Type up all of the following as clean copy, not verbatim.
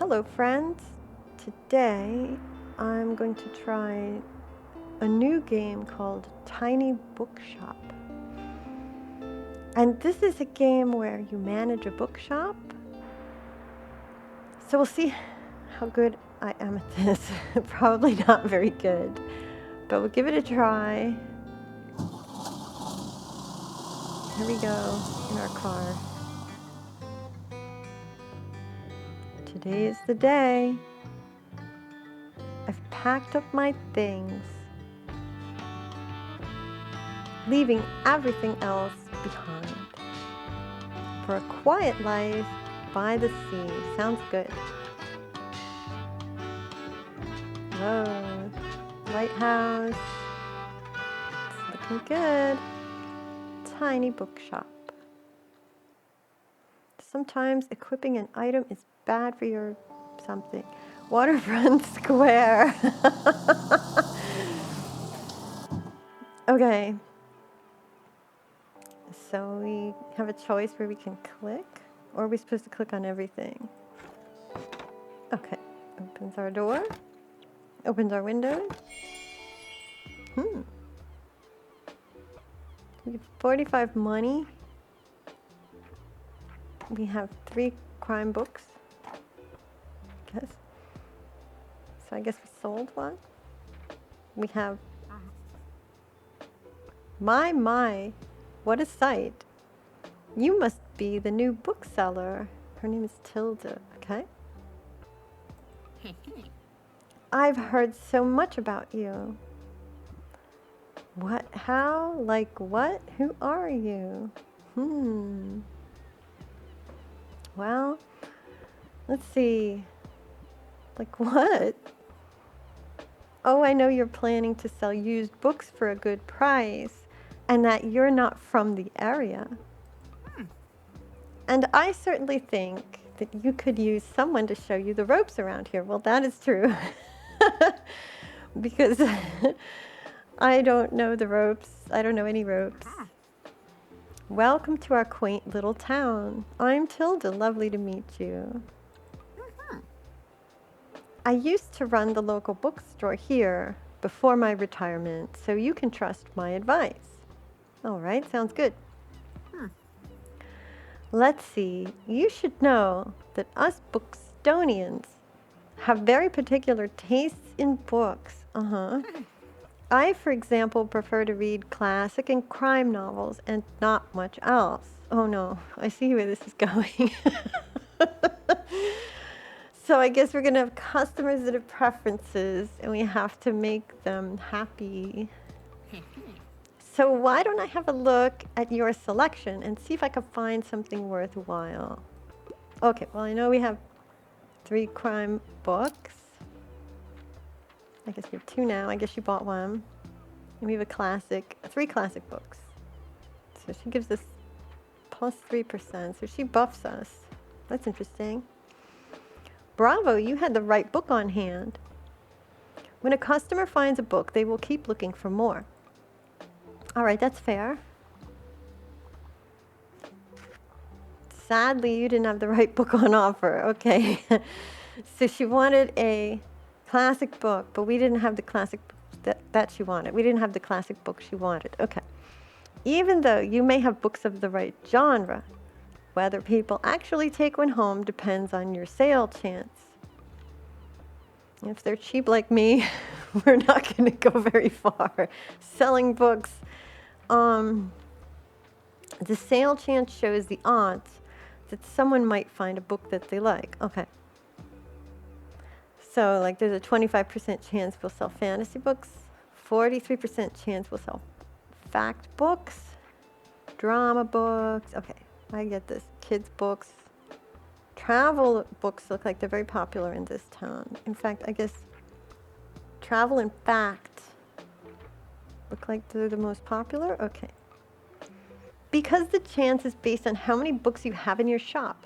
Hello friends, today I'm going to try a new game called Tiny Bookshop. And this is a game where you manage a bookshop. So we'll see how good I am at this. Probably not very good, but we'll give it a try. Here we go in our car. Today is the day. I've packed up my things, leaving everything else behind. For a quiet life by the sea. Sounds good. Whoa. Lighthouse. It's looking good. Tiny bookshop. Sometimes equipping an item is bad for your something. Waterfront square. Okay. So we have a choice where we can click, or are we supposed to click on everything? Okay. Opens our door. Opens our windows. We get 45 money. We have 3 crime books. Guess. So I guess we sold one. We have my, what a sight. You must be the new bookseller. Her name is Tilda, okay? I've heard so much about you. What? How? Like what? Who are you? Well, let's see. Like what? Oh, I know you're planning to sell used books for a good price, and that you're not from the area. And I certainly think that you could use someone to show you the ropes around here. Well, that is true. Because I don't know the ropes. I don't know any ropes. Welcome to our quaint little town. I'm Tilda. Lovely to meet you. I used to run the local bookstore here before my retirement, so you can trust my advice. All right, sounds good. Let's see. You should know that us Bookstonians have very particular tastes in books. I, for example, prefer to read classic and crime novels and not much else. Oh no, I see where this is going. So I guess we're going to have customers that have preferences, and we have to make them happy. So why don't I have a look at your selection and see if I can find something worthwhile? Okay, well, I know we have 3 crime books. I guess we have 2 now. I guess you bought one. And we have 3 classic books. So she gives us plus 3%. So she buffs us. That's interesting. Bravo, you had the right book on hand. When a customer finds a book, they will keep looking for more. All right, that's fair. Sadly, you didn't have the right book on offer. Okay. So she wanted a classic book, but we didn't have the classic book that she wanted. We didn't have the classic book she wanted. Okay. Even though you may have books of the right genre, whether people actually take one home depends on your sale chance. If they're cheap like me, we're not going to go very far selling books. The sale chance shows the odds that someone might find a book that they like. Okay. So like there's a 25% chance we'll sell fantasy books, 43% chance we'll sell fact books, drama books. Okay, I get this. Kids books. Travel books look like they're very popular in this town. In fact, I guess travel and fact look like they're the most popular. Okay. Because the chance is based on how many books you have in your shop,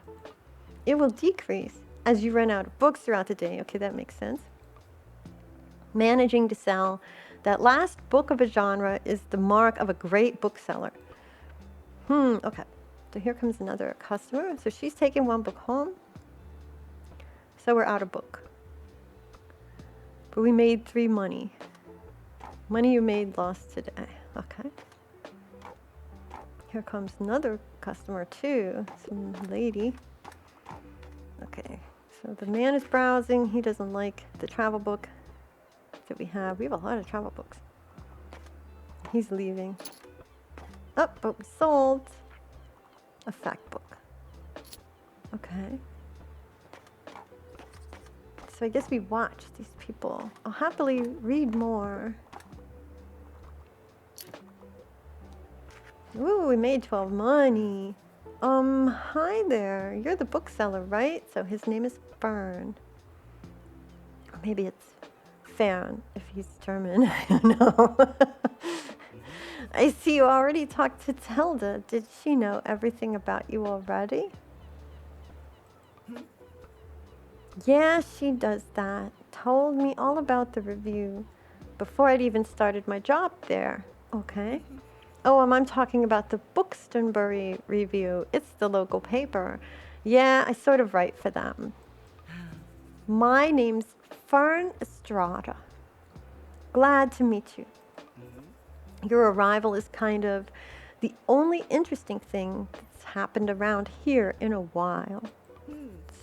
it will decrease as you run out of books throughout the day. Okay, that makes sense. Managing to sell that last book of a genre is the mark of a great bookseller. Okay. So here comes another customer. So she's taking one book home. So we're out of book. But we made 3 money. Money you made lost today. Okay. Here comes another customer too. Some lady. Okay. So the man is browsing. He doesn't like the travel book that we have. We have a lot of travel books. He's leaving. Oh, but we sold a fact book. Okay. So I guess we watch these people. I'll happily read more. Ooh, we made 12 money. Hi there. You're the bookseller, right? So his name is Fern. Or maybe it's Fern if he's German. I don't know. I see you already talked to Tilda. Did she know everything about you already? Yeah, she does that. Told me all about the review before I'd even started my job there. Okay. Oh, I'm talking about the Bookstonbury review. It's the local paper. Yeah, I sort of write for them. My name's Fern Estrada. Glad to meet you. Your arrival is kind of the only interesting thing that's happened around here in a while.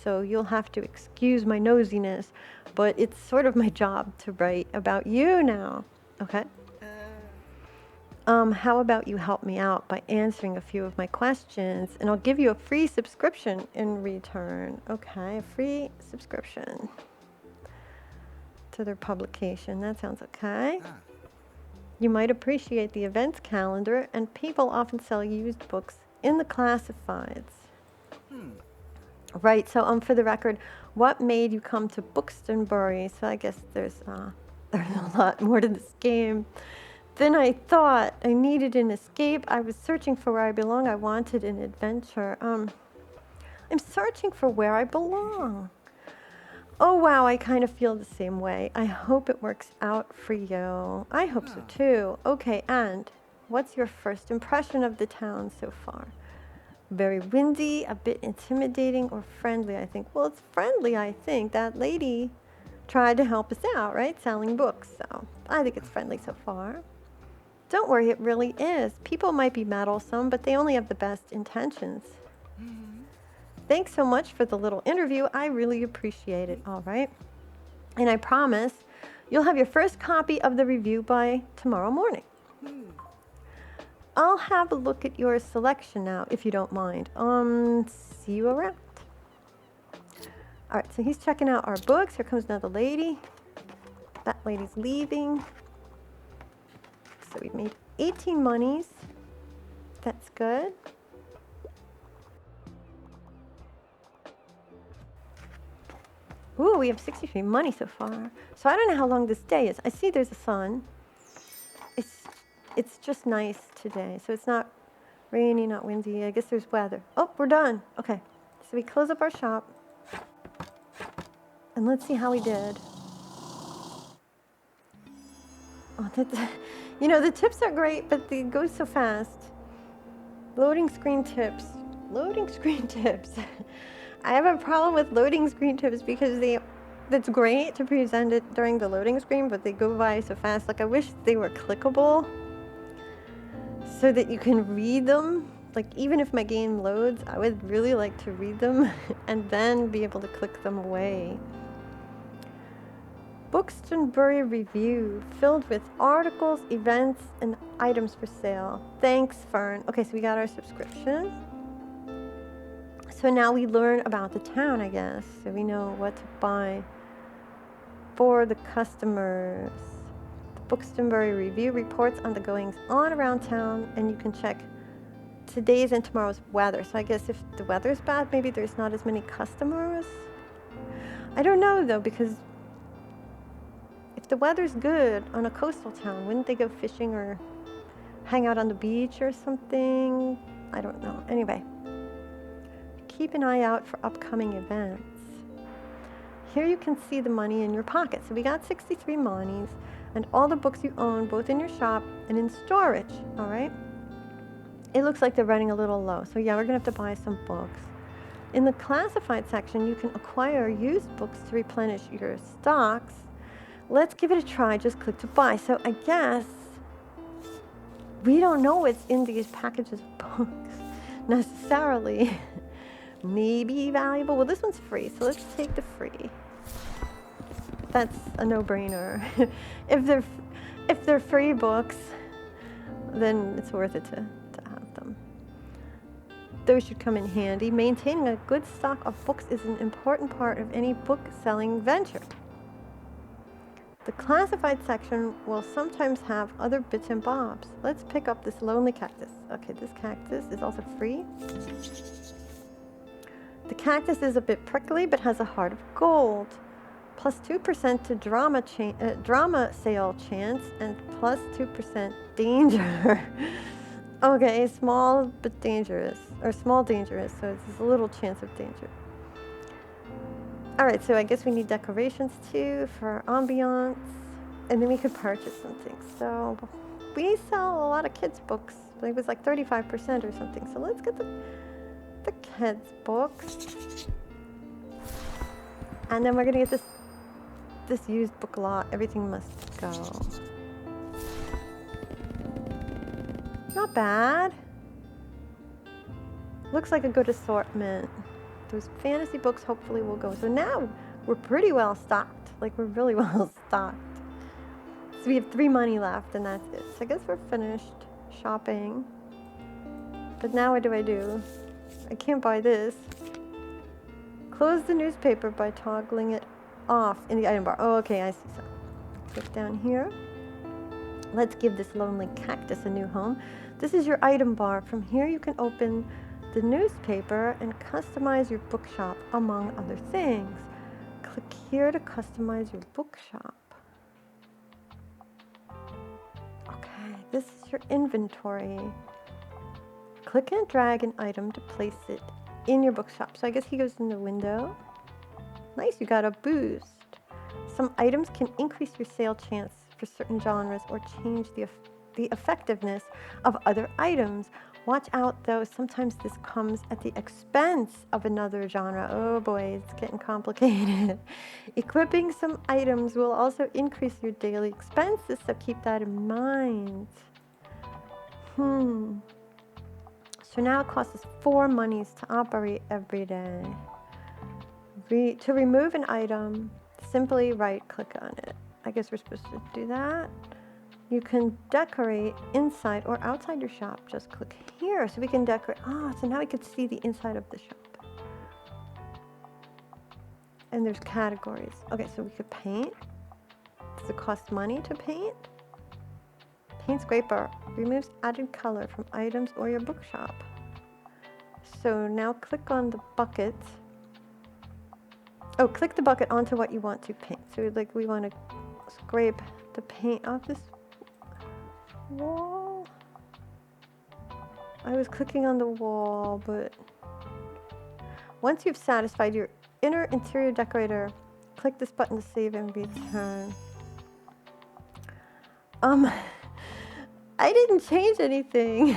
So you'll have to excuse my nosiness, but it's sort of my job to write about you now. Okay? How about you help me out by answering a few of my questions, and I'll give you a free subscription in return. Okay, a free subscription to their publication. That sounds okay. You might appreciate the events calendar, and people often sell used books in the classifieds. Right, so for the record, what made you come to Bookstonbury? So I guess there's a lot more to this game than I thought. I needed an escape. I was searching for where I belong. I wanted an adventure. I'm searching for where I belong. Oh, wow, I kind of feel the same way. I hope it works out for you. I hope so, too. Okay, and what's your first impression of the town so far? Very windy, a bit intimidating, or friendly, I think. Well, it's friendly, I think. That lady tried to help us out, right? Selling books, so I think it's friendly so far. Don't worry, it really is. People might be meddlesome, but they only have the best intentions. Thanks so much for the little interview. I really appreciate it, all right? And I promise you'll have your first copy of the review by tomorrow morning. I'll have a look at your selection now, if you don't mind. See you around. All right, so he's checking out our books. Here comes another lady. That lady's leaving. So we've made 18 monies. That's good. Ooh, we have 63 money so far. So I don't know how long this day is. I see there's a sun. It's just nice today. So it's not rainy, not windy. I guess there's weather. Oh, we're done. Okay. So we close up our shop. And let's see how we did. Oh, you know, the tips are great, but they go so fast. Loading screen tips. Loading screen tips. I have a problem with loading screen tips because that's great to present it during the loading screen, but they go by so fast. Like, I wish they were clickable so that you can read them. Like, even if my game loads, I would really like to read them and then be able to click them away. Bookstonbury review filled with articles, events, and items for sale. Thanks, Fern. Okay, so we got our subscription. So now we learn about the town, I guess. So we know what to buy for the customers. The Bookstonbury review reports on the goings on around town, and you can check today's and tomorrow's weather. So I guess if the weather's bad, maybe there's not as many customers. I don't know, though, because if the weather's good on a coastal town, wouldn't they go fishing or hang out on the beach or something? I don't know. Anyway, keep an eye out for upcoming events. Here you can see the money in your pocket. So we got 63 monies and all the books you own, both in your shop and in storage, all right? It looks like they're running a little low. So yeah, we're gonna have to buy some books. In the classified section, you can acquire used books to replenish your stocks. Let's give it a try. Just click to buy. So I guess we don't know what's in these packages of books necessarily. Maybe valuable. Well, this one's free, so let's take the free. That's a no-brainer. if they're free books, then it's worth it to have them. Those should come in handy. Maintaining a good stock of books is an important part of any book-selling venture. The classified section will sometimes have other bits and bobs. Let's pick up this lonely cactus. Okay, this cactus is also free. The cactus is a bit prickly, but has a heart of gold. Plus 2% to drama sale chance, and plus 2% danger. Okay, small but dangerous, or small dangerous, so it's a little chance of danger. All right, so I guess we need decorations too for ambiance, and then we could purchase something. So we sell a lot of kids' books. I think it was like 35% or something. So let's get the kids' books, and then we're gonna get this used book lot. Everything must go. Not bad. Looks like a good assortment. Those fantasy books hopefully will go. So now we're pretty well stocked. Like, we're really well stocked. So we have 3 money left, and that's it. So I guess we're finished shopping. But now what do? I can't buy this. Close the newspaper by toggling it off in the item bar. Oh, okay, I see something. Click down here. Let's give this lonely cactus a new home. This is your item bar. From here you can open the newspaper and customize your bookshop, among other things. Click here to customize your bookshop. Okay, this is your inventory. Click and drag an item to place it in your bookshop. So I guess he goes in the window. Nice, you got a boost. Some items can increase your sale chance for certain genres or change the effectiveness of other items. Watch out though, sometimes this comes at the expense of another genre. Oh boy, it's getting complicated. Equipping some items will also increase your daily expenses, so keep that in mind. So now it costs us 4 monies to operate every day. To remove an item, simply right-click on it. I guess we're supposed to do that. You can decorate inside or outside your shop. Just click here so we can decorate. So now we can see the inside of the shop. And there's categories. Okay, so we could paint. Does it cost money to paint? Paint scraper removes added color from items or your bookshop. So now click on the bucket. Oh, click the bucket onto what you want to paint. So like we want to scrape the paint off this wall. I was clicking on the wall, but once you've satisfied your inner interior decorator, click this button to save and return. I didn't change anything.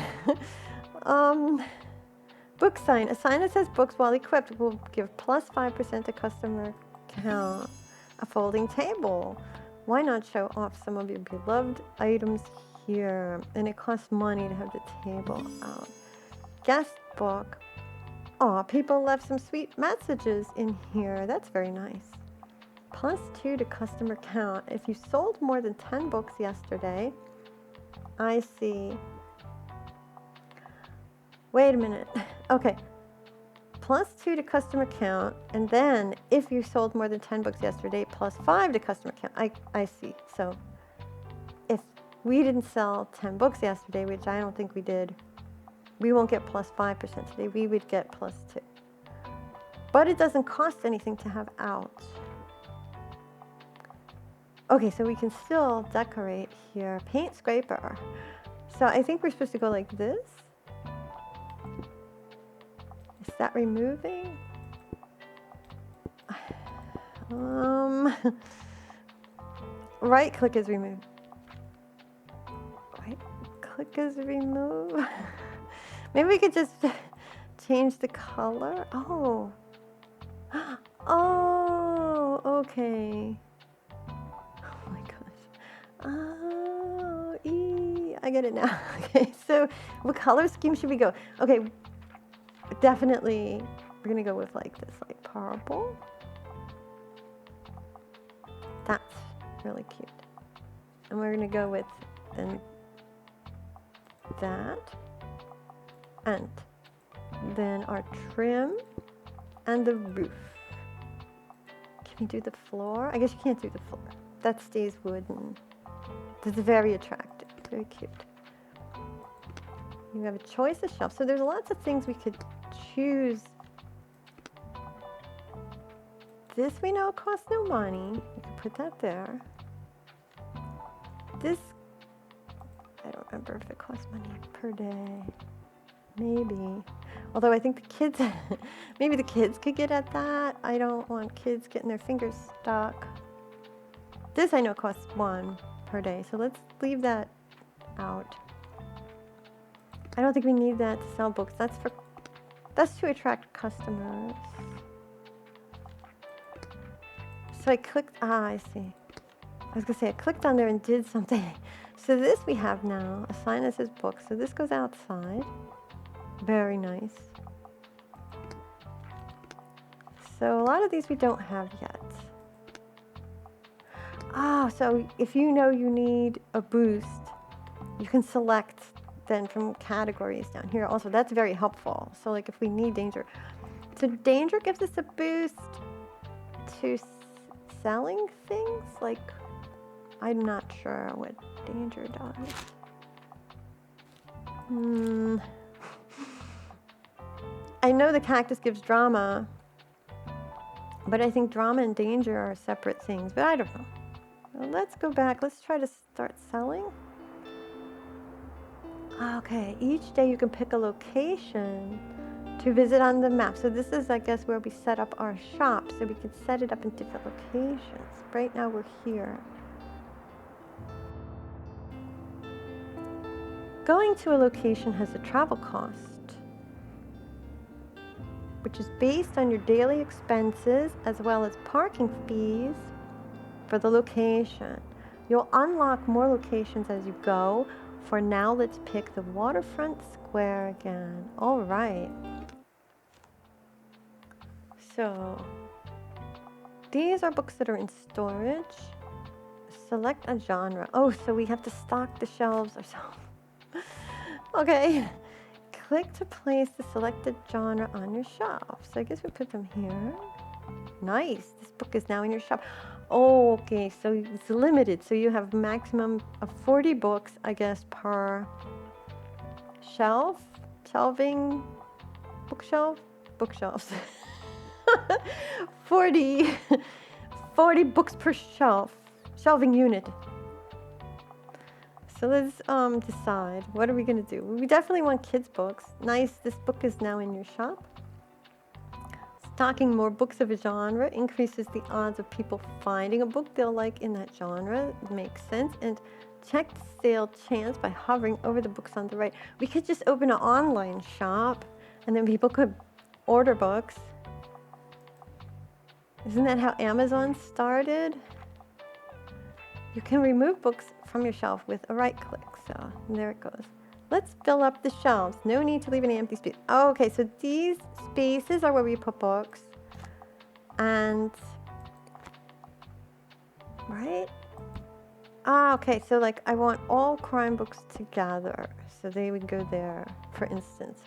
Book sign. A sign that says books while equipped will give plus 5% to customer count. A folding table. Why not show off some of your beloved items here? And it costs money to have the table out. Guest book. Aw, people left some sweet messages in here. That's very nice. Plus 2 to customer count. If you sold more than 10 books yesterday, I see. Wait a minute. Okay. Plus 2 to customer count, and then if you sold more than 10 books yesterday, plus 5 to customer count. I see. So if we didn't sell 10 books yesterday, which I don't think we did, we won't get plus 5% today. We would get plus 2. But it doesn't cost anything to have out. Okay, so we can still decorate here. Paint scraper. So I think we're supposed to go like this. Is that removing? Right click is remove. Right click is remove. Maybe we could just change the color? Oh. Oh, okay. Oh my gosh. Oh, I get it now. Okay, so what color scheme should we go? Okay, definitely we're gonna go with like this, like purple. That's really cute. And we're gonna go with then that, and then our trim and the roof. Can we do the floor? I guess you can't do the floor. That stays wooden. This is very attractive, very cute. You have a choice of shelves. So there's lots of things we could choose. This we know costs no money. We can put that there. This, I don't remember if it costs money per day. Maybe. Although I think the kids, maybe the kids could get at that. I don't want kids getting their fingers stuck. This I know costs $1 per day. So let's leave that out. I don't think we need that to sell books. That's to attract customers. So I clicked, I see. I was gonna say, I clicked on there and did something. So this we have now, a sign that says books. So this goes outside. Very nice. So a lot of these we don't have yet. Oh, so if you know you need a boost, you can select then from categories down here. Also, that's very helpful. So like if we need danger. So danger gives us a boost to selling things. Like, I'm not sure what danger does. I know the cactus gives drama, but I think drama and danger are separate things, but I don't know. Well, let's go back. Let's try to start selling. Okay, each day you can pick a location to visit on the map. So this is, I guess, where we set up our shop. So we can set it up in different locations. Right now we're here. Going to a location has a travel cost, which is based on your daily expenses as well as parking fees for the location. You'll unlock more locations as you go. For now, let's pick the waterfront square again. All right. So these are books that are in storage. Select a genre. Oh, so we have to stock the shelves ourselves. Okay. Click to place the selected genre on your shelf. So I guess we put them here. Nice. This book is now in your shop. Oh, okay. So it's limited. So you have maximum of 40 books, I guess, per shelf. Shelving. Bookshelves. 40 books per shelf. Shelving unit. So let's decide. What are we going to do? We definitely want kids' books. Nice. This book is now in your shop. Stocking more books of a genre increases the odds of people finding a book they'll like in that genre. Makes sense. And check the sale chance by hovering over the books on the right. We could just open an online shop and then people could order books. Isn't that how Amazon started? You can remove books from your shelf with a right click. So there it goes. Let's fill up the shelves. No need to leave any empty space. Oh, okay, so these spaces are where we put books. And, right? Ah, okay, so like I want all crime books together. So they would go there, for instance.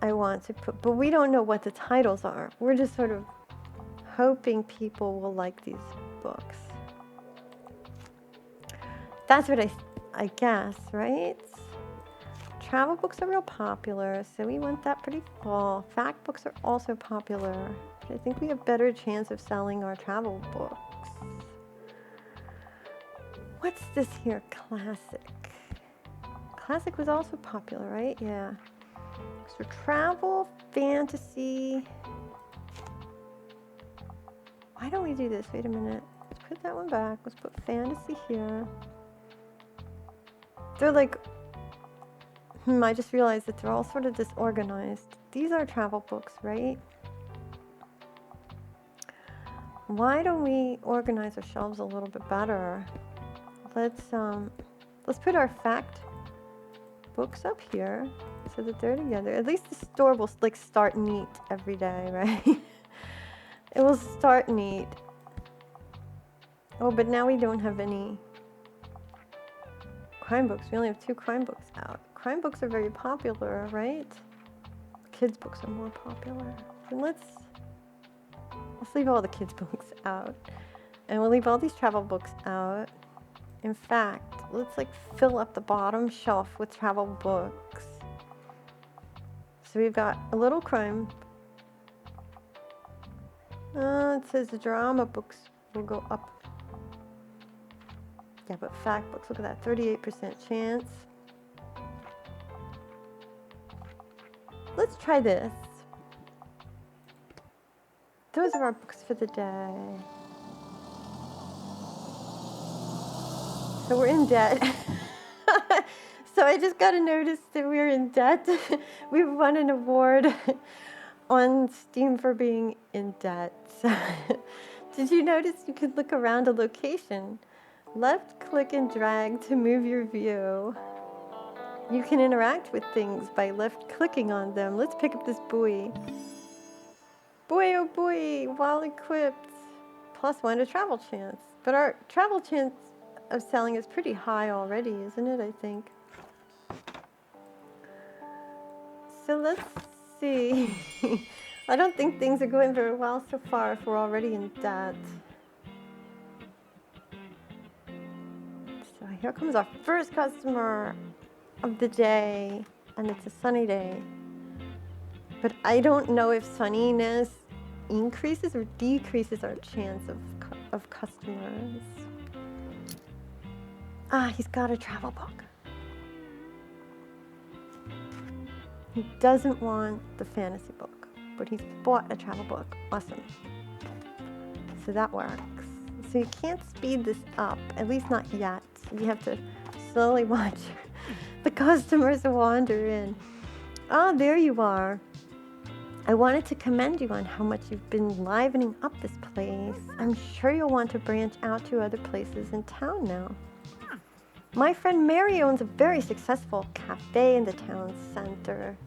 I want to put, but we don't know what the titles are. We're just sort of hoping people will like these books. That's what I guess, right? Travel books are real popular, so we want that pretty full. Fact books are also popular, but I think we have better chance of selling our travel books. What's this here? Classic. Classic was also popular, right? Yeah. So travel, fantasy. Why don't we do this? Wait a minute. Let's put that one back. Let's put fantasy here. They're like, I just realized that they're all sort of disorganized. These are travel books, right? Why don't we organize our shelves a little bit better? Let's put our fact books up here so that they're together. At least the store will like start neat every day, right? It will start neat. Oh, but now we don't have any crime books. We only have 2 crime books out. Crime books are very popular, right? Kids books are more popular. And let's leave all the kids books out. And we'll leave all these travel books out. In fact, let's like fill up the bottom shelf with travel books. So we've got a little crime. It says the drama books will go up. Yeah, but fact books, look at that, 38% chance. Let's try this. Those are our books for the day. So we're in debt. So I just got a notice that we're in debt. We won an award on Steam for being in debt. Did you notice you could look around a location? Left click and drag to move your view. You can interact with things by left clicking on them. Let's pick up this buoy. Boy, oh boy, while equipped, +1 to travel chance. But our travel chance of selling is pretty high already, isn't it, I think? So let's see. I don't think things are going very well so far if we're already in debt. So here comes our first customer of the day, and it's a sunny day. But I don't know if sunniness increases or decreases our chance of customers. Ah, he's got a travel book. He doesn't want the fantasy book, but he's bought a travel book. Awesome. So that works. So you can't speed this up, at least not yet. You have to slowly watch the customers wander in. Ah, there you are. I wanted to commend you on how much you've been livening up this place. I'm sure you'll want to branch out to other places in town now. My friend Mary owns a very successful cafe in the town center.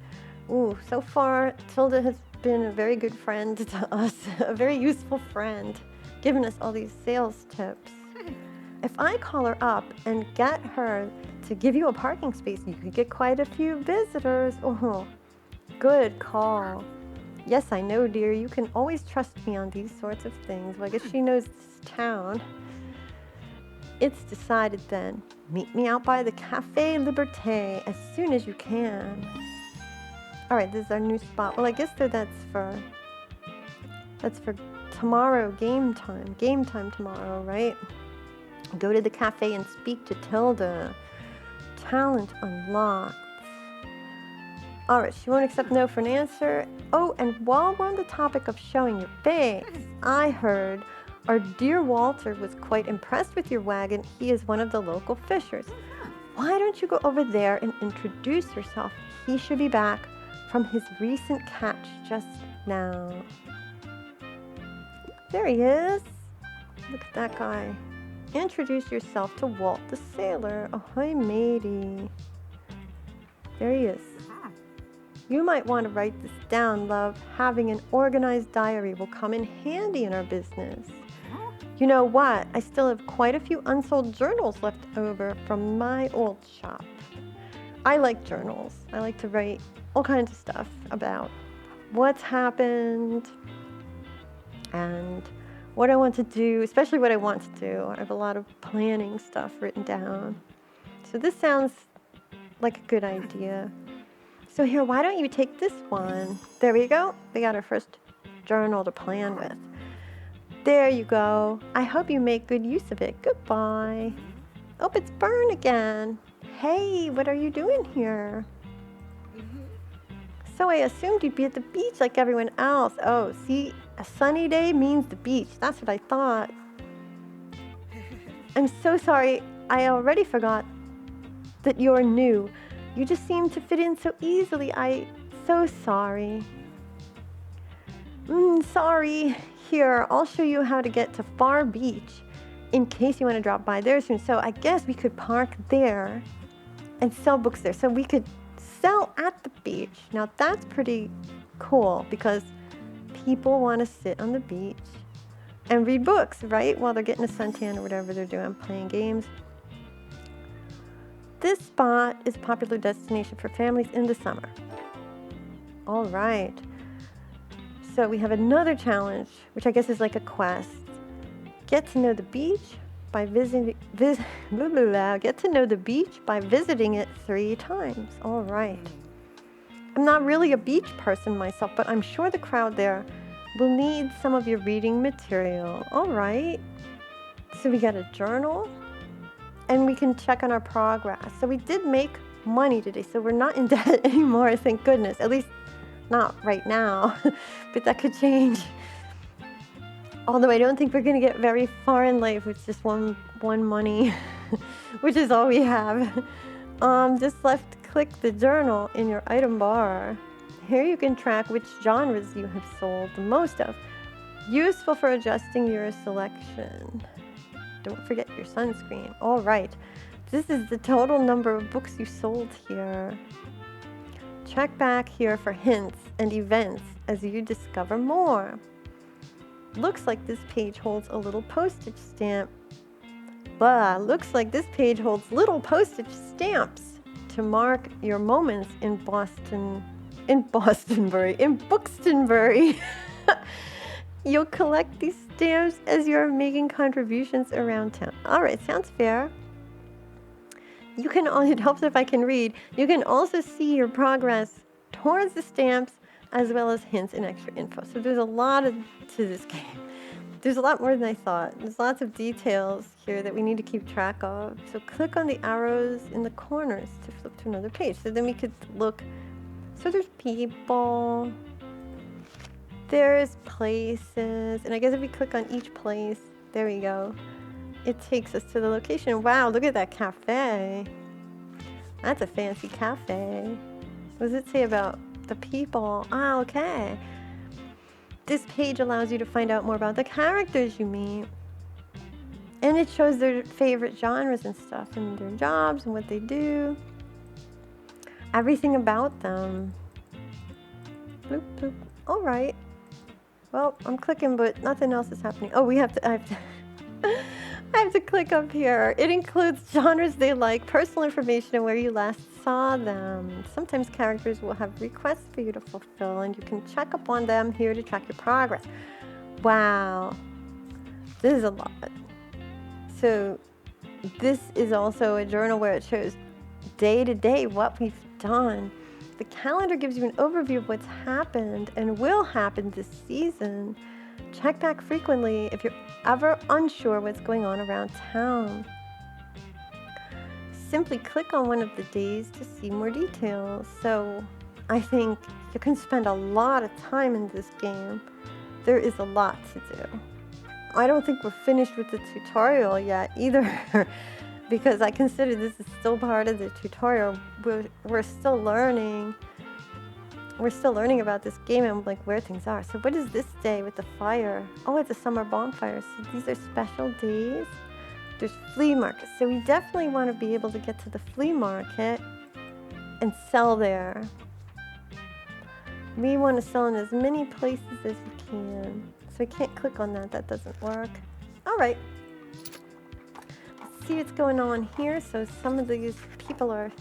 Ooh, so far, Tilda has been a very good friend to us, a very useful friend, giving us all these sales tips. If I call her up and get her to give you a parking space, you could get quite a few visitors. Oh, good call. Yes, I know, dear. You can always trust me on these sorts of things. Well, I guess she knows this town. It's decided then. Meet me out by the Café Liberté as soon as you can. All right, this is our new spot. Well, I guess that's for tomorrow, game time. Game time tomorrow, right? Go to the cafe and speak to Tilda. Talent unlocked. All right, she won't accept no for an answer. Oh, and while we're on the topic of showing your face, I heard our dear Walter was quite impressed with your wagon. He is one of the local fishers. Why don't you go over there and introduce yourself? He should be back from his recent catch just now. There he is. Look at that guy. Introduce yourself to Walt the sailor. Ahoy, matey. There he is. You might want to write this down, love. Having an organized diary will come in handy in our business. You know what? I still have quite a few unsold journals left over from my old shop. I like journals. I like to write all kinds of stuff about what's happened and what I want to do, especially what I want to do. I have a lot of planning stuff written down. So this sounds like a good idea. So here, why don't you take this one? There we go. We got our first journal to plan with. There you go. I hope you make good use of it. Goodbye. Oh, it's Bern again. Hey, what are you doing here? So I assumed you'd be at the beach like everyone else. Oh, see, a sunny day means the beach. That's what I thought. I'm so sorry. I already forgot that you're new. You just seem to fit in so easily. So sorry. Sorry. Here, I'll show you how to get to Far Beach in case you want to drop by there soon. So I guess we could park there and sell books there. So we could sell at the beach. Now that's pretty cool because people want to sit on the beach and read books, right? While they're getting a suntan or whatever they're doing, playing games. This spot is a popular destination for families in the summer. All right. So we have another challenge, which I guess is like a quest. Get to know the beach by visiting get to know the beach by visiting it 3 times. All right. I'm not really a beach person myself, but I'm sure the crowd there will need some of your reading material. All right. So we got a journal and we can check on our progress. So we did make money today, so we're not in debt anymore, thank goodness. At least not right now, but that could change. Although I don't think we're gonna get very far in life with just one money, which is all we have. Just left click the journal in your item bar. Here you can track which genres you have sold the most of. Useful for adjusting your selection. Don't forget your sunscreen. All right, this is the total number of books you sold here. Check back here for hints and events as you discover more. Looks like this page holds a little postage stamp. Looks like this page holds little postage stamps to mark your moments in Buxtonbury. You'll collect these stamps as you're making contributions around town. All right, sounds fair. It helps if I can read. You can also see your progress towards the stamps as well as hints and extra info. So there's a lot to this game. There's a lot more than I thought. There's lots of details here that we need to keep track of. So click on the arrows in the corners to flip to another page. So then we could look. So there's people. There's places. And I guess if we click on each place, there we go. It takes us to the location. Wow, look at that cafe. That's a fancy cafe. What does it say about the people? Okay. This page allows you to find out more about the characters you meet. And it shows their favorite genres and stuff, and their jobs and what they do. Everything about them. Bloop, bloop. All right. Well, I'm clicking, but nothing else is happening. Oh, I have to click up here. It includes genres they like, personal information, and where you last saw them. Sometimes characters will have requests for you to fulfill, and you can check up on them here to track your progress. Wow. This is a lot. So this is also a journal where it shows day to day what we've done. The calendar gives you an overview of what's happened and will happen this season. Check back frequently if you're ever unsure what's going on around town. Simply click on one of the days to see more details. So I think you can spend a lot of time in this game. There is a lot to do. I don't think we're finished with the tutorial yet either because I consider this is still part of the tutorial. We're still learning. We're still learning about this game and like where things are. So what is this day with the fire? Oh, it's a summer bonfire. So these are special days. There's flea markets. So we definitely want to be able to get to the flea market and sell there. We want to sell in as many places as we can. So I can't click on that. That doesn't work. All right. Let's see what's going on here. So some of these people are,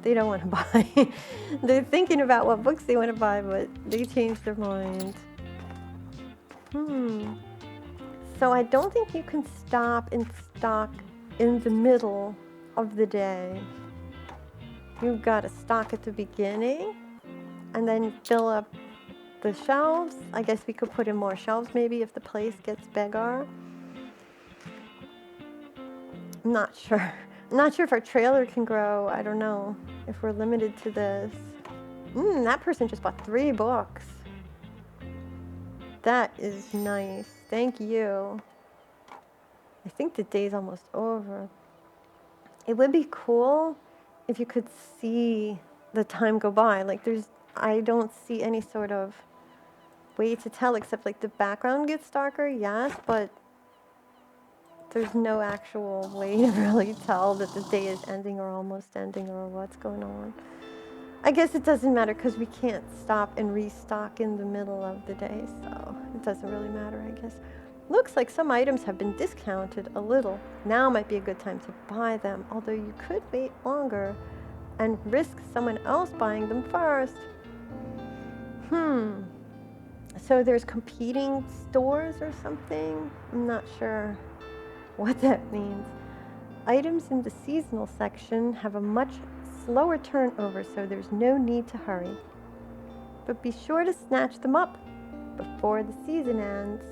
they don't want to buy. They're thinking about what books they want to buy, but they changed their mind. So I don't think you can stop and stock in the middle of the day. You've got to stock at the beginning and then fill up the shelves. I guess we could put in more shelves maybe if the place gets bigger. I'm not sure. I'm not sure if our trailer can grow. I don't know if we're limited to this. That person just bought 3 books. That is nice. Thank you. I think the day's almost over. It would be cool if you could see the time go by. Like I don't see any sort of way to tell except like the background gets darker, yes, but there's no actual way to really tell that the day is ending or almost ending or what's going on. I guess it doesn't matter because we can't stop and restock in the middle of the day, so it doesn't really matter, I guess. Looks like some items have been discounted a little. Now might be a good time to buy them, although you could wait longer and risk someone else buying them first. So there's competing stores or something? I'm not sure what that means. Items in the seasonal section have a much slower turnover, so there's no need to hurry. But be sure to snatch them up before the season ends.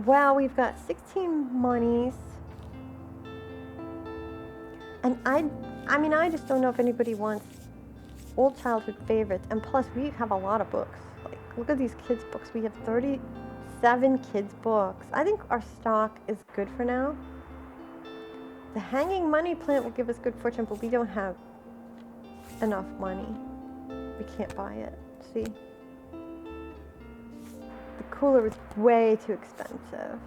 Well, we've got 16 monies. And I just don't know if anybody wants old childhood favorites. And plus, we have a lot of books. Like, look at these kids' books. We have 37 kids' books. I think our stock is good for now. The hanging money plant will give us good fortune, but we don't have enough money. We can't buy it. See? The cooler is way too expensive.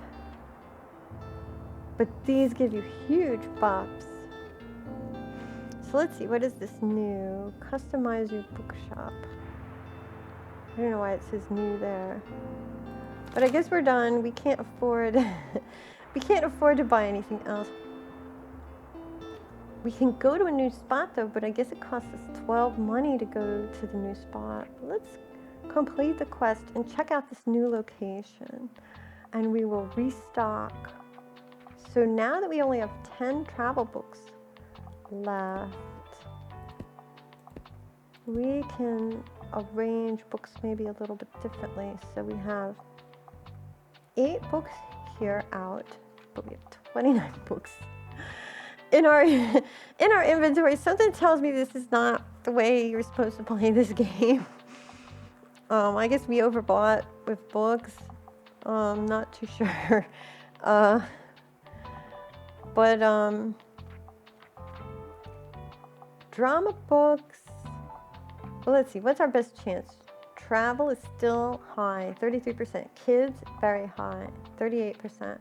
But these give you huge buffs. So let's see, what is this new? Customize your bookshop. I don't know why it says new there. But I guess we're done. We can't afford we can't afford to buy anything else. We can go to a new spot though, but I guess it costs us 12 money to go to the new spot. Let's complete the quest and check out this new location. And we will restock. So now that we only have 10 travel books left, we can arrange books maybe a little bit differently. So we have 8 books here out, but we have 29 books in our inventory. Something tells me this is not the way you're supposed to play this game. I guess we overbought with books. Not too sure. But drama books. Well, let's see. What's our best chance? Travel is still high, 33%. Kids, very high, 38%.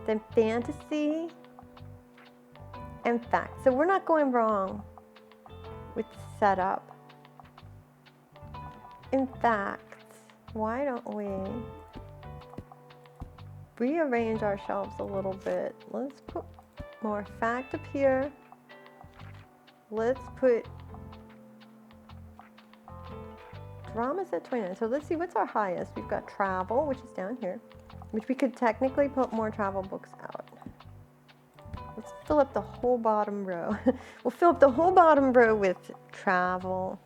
Then fantasy and fact. So we're not going wrong with the setup. In fact, why don't we rearrange our shelves a little bit? Let's put more fact up here. Let's put dramas at 29. So let's see, what's our highest? We've got travel, which is down here, which we could technically put more travel books out. Let's fill up the whole bottom row. We'll fill up the whole bottom row with travel.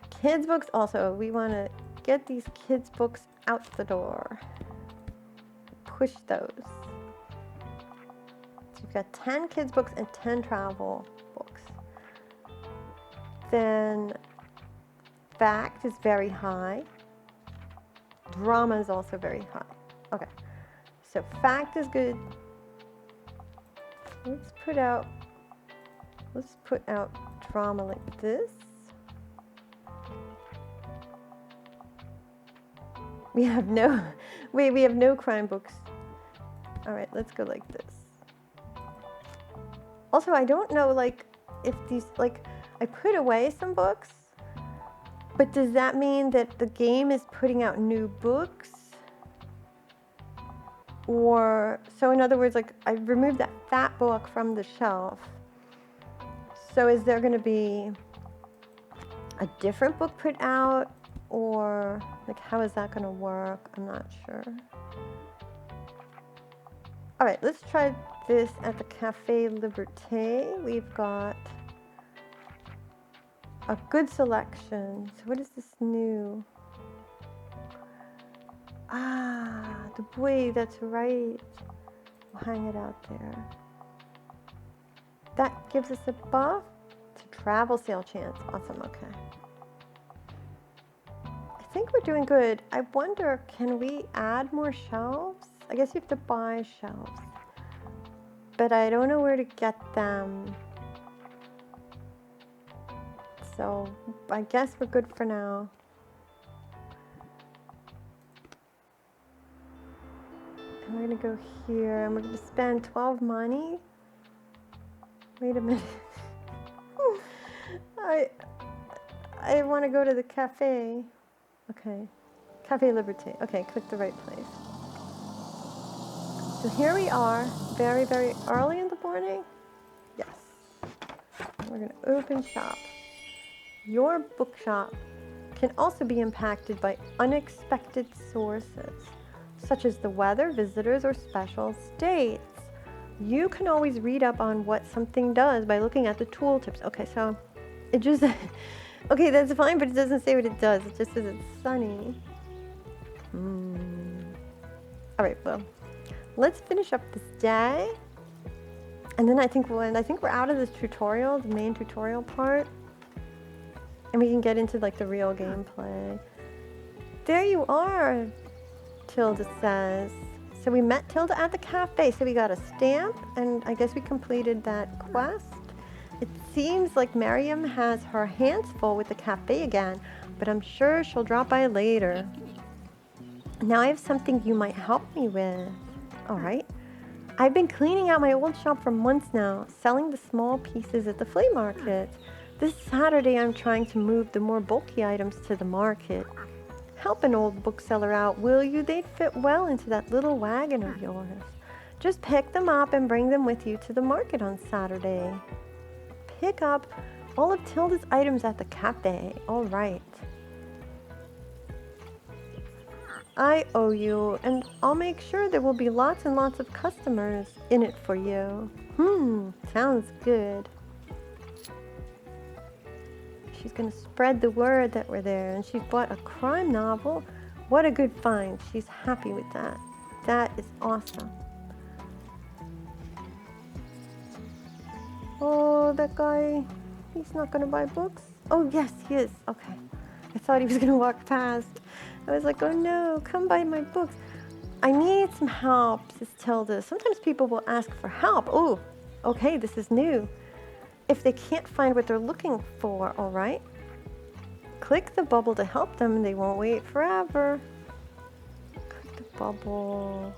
Kids books also, we want to get these kids books out the door. Push those. So we've got 10 kids books and 10 travel books. Then fact is very high. Drama is also very high. Okay, so fact is good. Let's put out drama like this. We have no crime books. All right, let's go like this. Also, I don't know, like, if these, like, I put away some books, but does that mean that the game is putting out new books? Or, so in other words, like, I removed that fat book from the shelf. So is there going to be a different book put out? Or, like, how is that going to work? I'm not sure. All right, let's try this at the Café Liberté. We've got a good selection. So what is this new? Ah, the buoy, that's right. We'll hang it out there. That gives us a buff to travel sale chance. Awesome, okay. I think we're doing good. I wonder, can we add more shelves I guess you have to buy shelves. But I don't know where to get them. So I guess we're good for now. And we're gonna go here and we're gonna spend 12 money. Wait a minute. I want to go to the cafe. Okay. Cafe Liberté. Okay, click the right place. So here we are, very, very early in the morning. Yes. We're going to open shop. Your bookshop can also be impacted by unexpected sources, such as the weather, visitors, or special states. You can always read up on what something does by looking at the tooltips. Okay, so it just, okay, that's fine, but it doesn't say what it does. It just says it's sunny. All right, well, let's finish up this day. And then I think we're out of this tutorial, the main tutorial part. And we can get into like the real gameplay. There you are, Tilda says. So we met Tilda at the cafe, so we got a stamp, and I guess we completed that quest. It seems like Miriam has her hands full with the cafe again, but I'm sure she'll drop by later. Now I have something you might help me with. All right. I've been cleaning out my old shop for months now, selling the small pieces at the flea market. This Saturday I'm trying to move the more bulky items to the market. Help an old bookseller out, will you? They'd fit well into that little wagon of yours. Just pick them up and bring them with you to the market on Saturday. Pick up all of Tilda's items at the cafe. All right. I owe you, and I'll make sure there will be lots and lots of customers in it for you. Sounds good. She's going to spread the word that we're there, and she's bought a crime novel. What a good find. She's happy with that. That is awesome. Oh, that guy, he's not going to buy books? Oh, yes, he is. Okay. I thought he was going to walk past. I was like, oh no, come buy my books. I need some help, says Tilda. Sometimes people will ask for help. Oh, okay, this is new. If they can't find what they're looking for, all right? Click the bubble to help them and they won't wait forever. Click the bubble.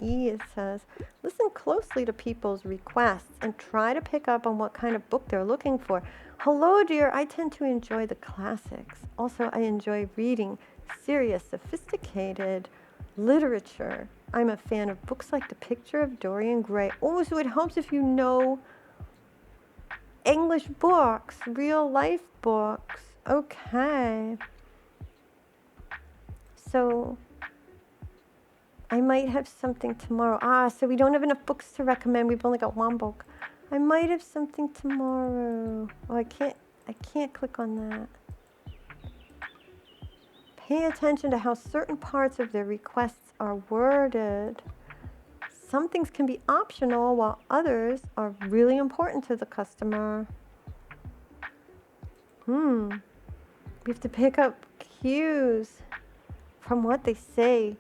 E, it says, listen closely to people's requests and try to pick up on what kind of book they're looking for. Hello, dear. I tend to enjoy the classics. Also, I enjoy reading serious, sophisticated literature. I'm a fan of books like The Picture of Dorian Gray. Oh, so it helps if you know English books, real life books. Okay. So I might have something tomorrow. So we don't have enough books to recommend. We've only got one book. I might have something tomorrow. Oh, I can't click on that. Pay attention to how certain parts of their requests are worded. Some things can be optional while others are really important to the customer. We have to pick up cues from what they say.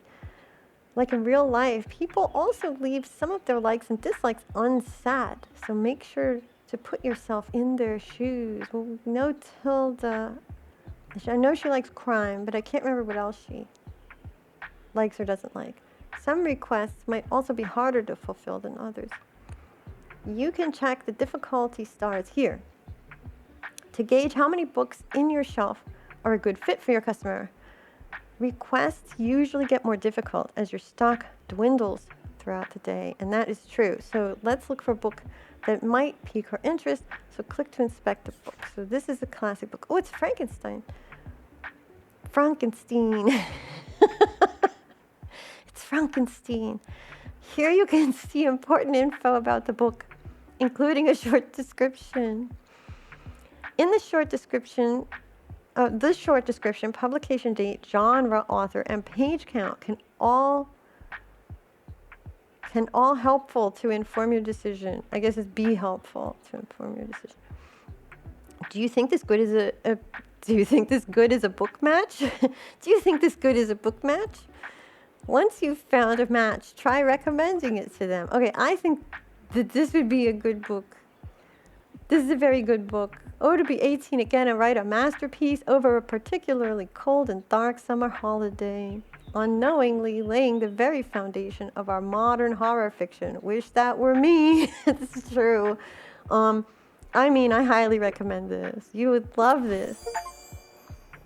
Like in real life, people also leave some of their likes and dislikes unsaid. So make sure to put yourself in their shoes. Well, no Tilda. I know she likes crime, but I can't remember what else she likes or doesn't like. Some requests might also be harder to fulfill than others. You can check the difficulty stars here to gauge how many books in your shelf are a good fit for your customer. Requests usually get more difficult as your stock dwindles throughout the day, and that is true. So let's look for a book that might pique her interest. So click to inspect the book. So this is a classic book. Oh, it's Frankenstein. Frankenstein. It's Frankenstein. Here you can see important info about the book, including a short description. In the short description, publication date, genre, author, and page count can all helpful to inform your decision. I guess it's be helpful to inform your decision. Do you think this good is a book match? Do you think this good is a book match? Once you've found a match, try recommending it to them. Okay, I think that this would be a good book. This is a very good book. Oh, to be 18 again and write a masterpiece over a particularly cold and dark summer holiday, unknowingly laying the very foundation of our modern horror fiction. Wish that were me. It's true. I mean, I highly recommend this. You would love this.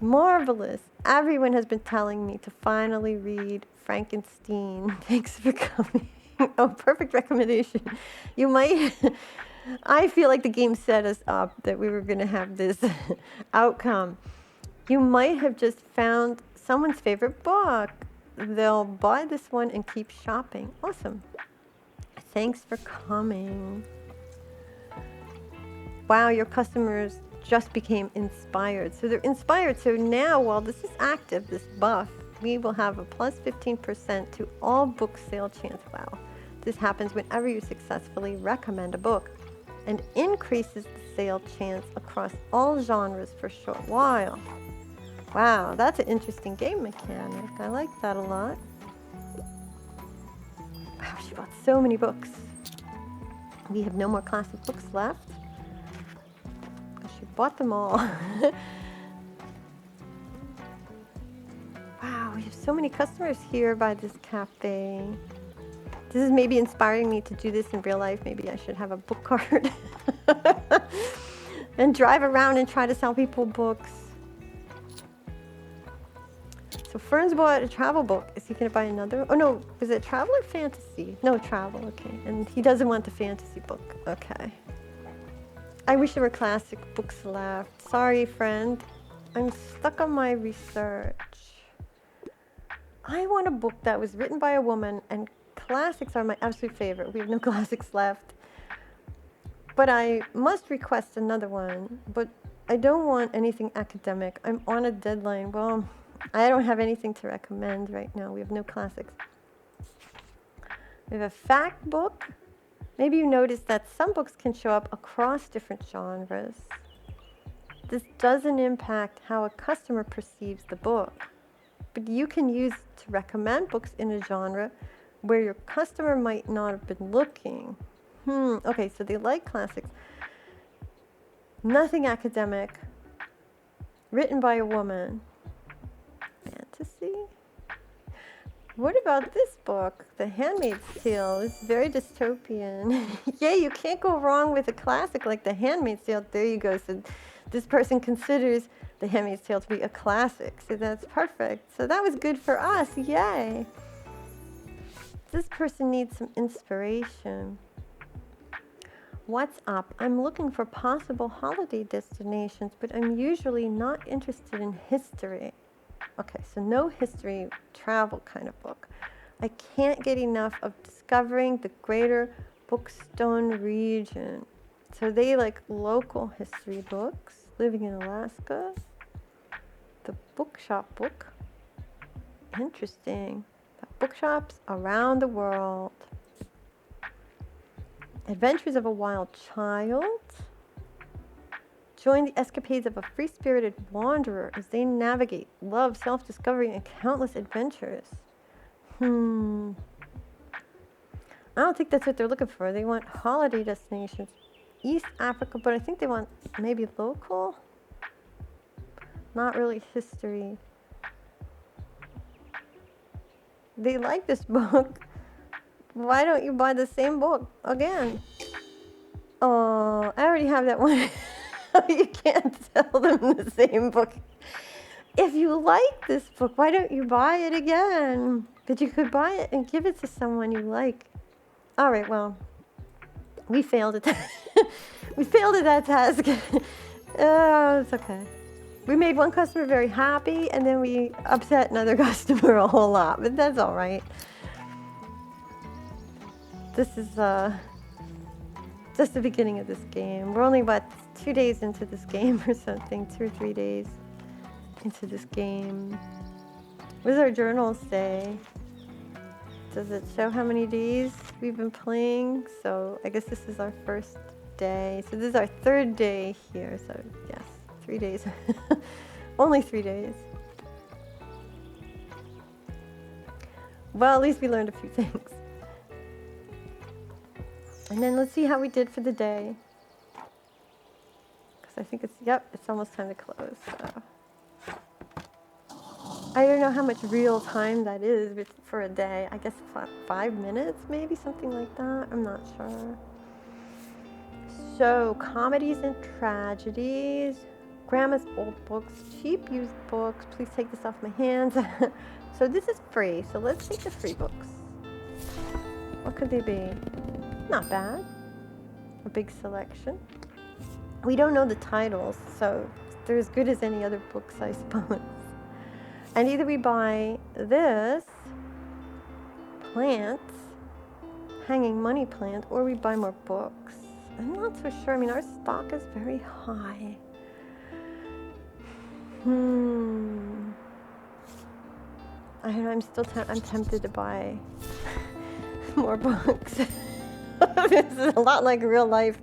Marvelous. Everyone has been telling me to finally read Frankenstein. Thanks for coming. Oh, perfect recommendation. You might. I feel like the game set us up that we were going to have this outcome. You might have just found someone's favorite book. They'll buy this one and keep shopping. Awesome. Thanks for coming. Wow, your customers just became inspired. So they're inspired. So now, while this is active, this buff, we will have a plus 15% to all book sale chance. Wow. This happens whenever you successfully recommend a book and increases the sale chance across all genres for a short while. Wow, that's an interesting game mechanic. I like that a lot. Wow, she bought so many books. We have no more classic books left. She bought them all. Wow, we have so many customers here by this cafe. This is maybe inspiring me to do this in real life. Maybe I should have a book cart and drive around and try to sell people books. So Fern's bought a travel book. Is he going to buy another? Oh, no. Was it travel or fantasy? No, travel. Okay. And he doesn't want the fantasy book. Okay. I wish there were classic books left. Sorry, friend. I'm stuck on my research. I want a book that was written by a woman, and classics are my absolute favorite. We have no classics left. But I must request another one. But I don't want anything academic. I'm on a deadline. Well, I don't have anything to recommend right now. We have no classics. We have a fact book. Maybe you noticed that some books can show up across different genres. This doesn't impact how a customer perceives the book, but you can use it to recommend books in a genre where your customer might not have been looking. Okay, so they like classics. Nothing academic, written by a woman. Fantasy? What about this book, The Handmaid's Tale? It's very dystopian. Yeah, you can't go wrong with a classic like The Handmaid's Tale. There you go. So this person considers The Handmaid's Tale to be a classic. So that's perfect. So that was good for us. Yay. This person needs some inspiration. What's up? I'm looking for possible holiday destinations, but I'm usually not interested in history. Okay, so no history travel kind of book. I can't get enough of discovering the greater Bookstone region. So they like local history books, living in Alaska. The bookshop book. Interesting. Bookshops around the world. Adventures of a Wild Child. Join the escapades of a free-spirited wanderer as they navigate love, self-discovery, and countless adventures. I don't think that's what they're looking for. They want holiday destinations. East Africa, but I think they want maybe local? Not really history. They like this book. Why don't you buy the same book again? Oh, I already have that one. You can't sell them the same book. If you like this book, why don't you buy it again? But you could buy it and give it to someone you like. All right, well, we failed at that. We failed at that task. It's okay. We made one customer very happy, and then we upset another customer a whole lot, but that's all right. This is just the beginning of this game. We're only, 2 days into this game or something, 2 or 3 days into this game. What does our journal say? Does it show how many days we've been playing? So I guess this is our first day. So this is our 3rd day here. So yes, 3 days. Only 3 days. Well, at least we learned a few things. And then let's see how we did for the day. Because I think it's almost time to close. So. I don't know how much real time that is but for a day. I guess 5 minutes, maybe, something like that. I'm not sure. So, comedies and tragedies. Grandma's old books, cheap used books. Please take this off my hands. So this is free. So let's take the free books. What could they be? Not bad. A big selection. We don't know the titles, so they're as good as any other books, I suppose. And either we buy this plant, hanging money plant, or we buy more books. I'm not so sure. I mean, our stock is very high. I don't know, I'm tempted to buy more books. This is a lot like real life,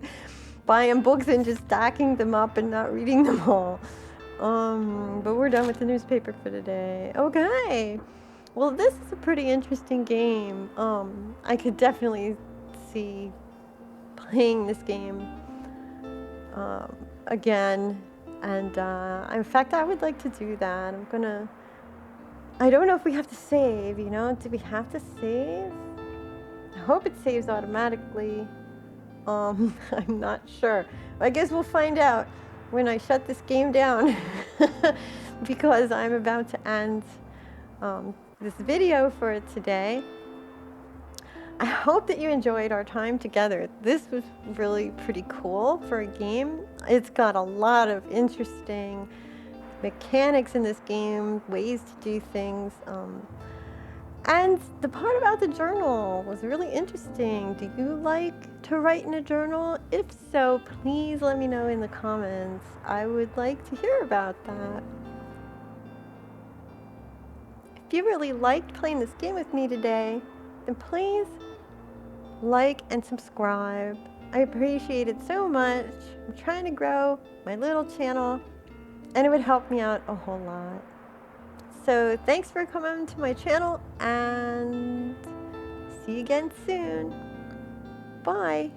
buying books and just stacking them up and not reading them all. But we're done with the newspaper for today. Okay. Well, this is a pretty interesting game. I could definitely see playing this game again. And in fact, I would like to do that. I don't know if we have to save, you know? Do we have to save? I hope it saves automatically. I'm not sure. I guess we'll find out when I shut this game down because I'm about to end this video for today. I hope that you enjoyed our time together. This was really pretty cool for a game. It's got a lot of interesting mechanics in this game, ways to do things. And the part about the journal was really interesting. Do you like to write in a journal? If so, please let me know in the comments. I would like to hear about that. If you really liked playing this game with me today, then please like and subscribe. I appreciate it so much. I'm trying to grow my little channel, and it would help me out a whole lot. So thanks for coming to my channel, and see you again soon. Bye.